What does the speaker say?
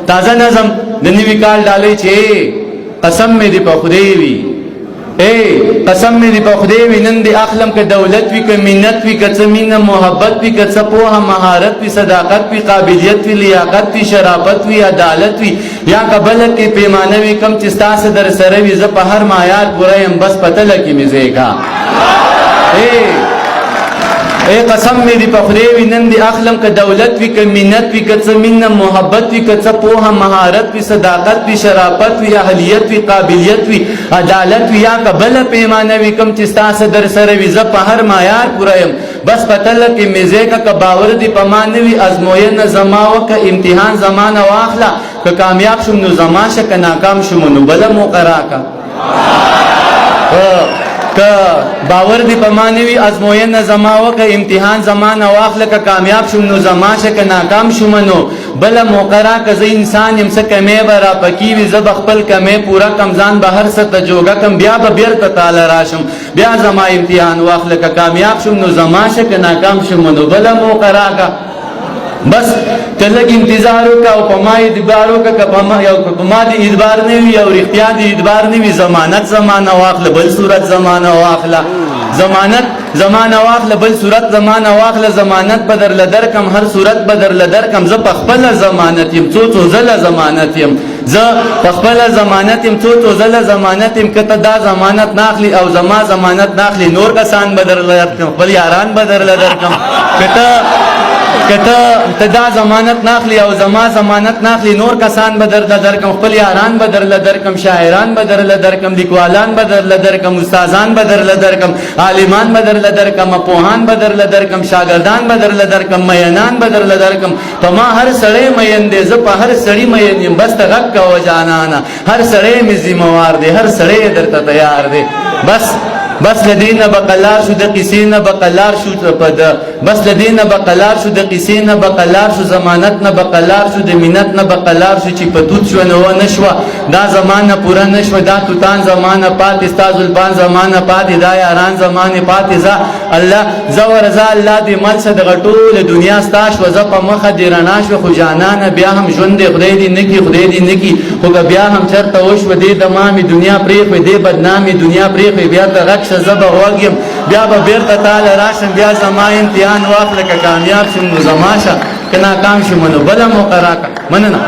تازه نظم د نوي کال ډالۍ چې قسم مې دی په خدای وي قسم مې دی په خدای وي نن دې اخلم که دولت وي که منت وي که څه مینه محبت وي که څه پوهه مهارت وي صداقت وي قابلیت وي لیاقت وي شرافت وي عدالت وي یا که بله کې پیمانه وي کم چې ستاسې در سره وي زه په هر معیار پوره یم بس په تله کې مې ځایږه قسم مې دی په خدای وي نن دې اخلم که دولت وي که منت وي که څه مینه محبت وي که څه پوهه مهارت وي صداقت وي شرافت وي اهلیت وي قابلیت وي عدالت وي یا که بله پیمانه وي کوم چې ستاسې در سره وي زه په هر معیار پوره یم بس په تله کې مې ځایږه که باور دې په ما نه وي ازموینه زما وکړه امتحان زما نه واخله که کامیاب شوم نو زما شه که ناکام شوم نو بله موقع راکړه که باور دی په ما نه وي ازموینه زما وکړه امتحان زما نه واخله که کامیاب شوم نو زما شه که ناکام شوم نو بله موقع راکړه زه انسان یم څه کمی به راپکي وي زه به خپل کمی پوره کم ځان به هر څه ته جوګه کم بیا به بیرته تاله راشم بیا زما امتحان واخله که کامیاب شوم نو زما شه که ناکام شوم نو بله موقع راکړه بس ته لږ انتظار وکړه او په ما اعتبار وکړه که په ما د اعتبار نه وي او رښتیا د اعتبار نه وي ضمانت زمانه واخله بل صورت زمانه واخله ضمانت زمانه واخله بل صورت زمانه واخله ضمانت به درله درکم هر صورت به درله درکم زه په خپله ضمانت یم څو ځله ضمانت یم زه په خپله ضمانت یم څو ځله ضمانت یم که ته دا ضمانت ناخلي او زما ضمانت ناخلي نور کسان به درله درکم خپل یاران به درله درکم که ته دا ضمانت ناخلی او زما ضمانت ناخلی نور کسان به درله درکم خپل یاران به درله درکم شاعران به درله درکم لیکوالان به درله درکم استادان به درله درکم عالمان به درله درکم پوهان به درله درکم شاګردان به درله درکم مینان به درله درکم په ما هر سړی مین دی زه په هر سړي مین یم بس ته غږ کوه جانانه هر سړی مې ذمهوار دی هر سړی درته تیار دی بس لدینا بقلار شو د قصې نه بقلار شو بس لدینا بقلار شو د قصې نه بقلار شو ضمانت نه بقلار شو د منت نه بقلار شو چې په دود شو نه و نشوه دا زمانه پوره نشوه دا توتان زمانه پاتې ستا زلفان زمانه پاتې دا یاران زمانه پاتې زه الله زه ورځه الله دې مل څه دغه ټوله دنیا ستا شوه زه په مخه دې رڼا شوه خو جانانه بیا هم ژوند دې خدای دې نه کړي خدای دې نه کړي خو که بیا هم چېرته وشوه دې دمامې دنیا پرېښوې دې بدنامې دنیا پرېښوې بیا ته غږ شه زه به غوږ یم بیا به بیرته تاله راشم بیا زما امتحان واخله که کامیاب شم نو زما شه که ناکام شم نو بله موقع راکړه مننه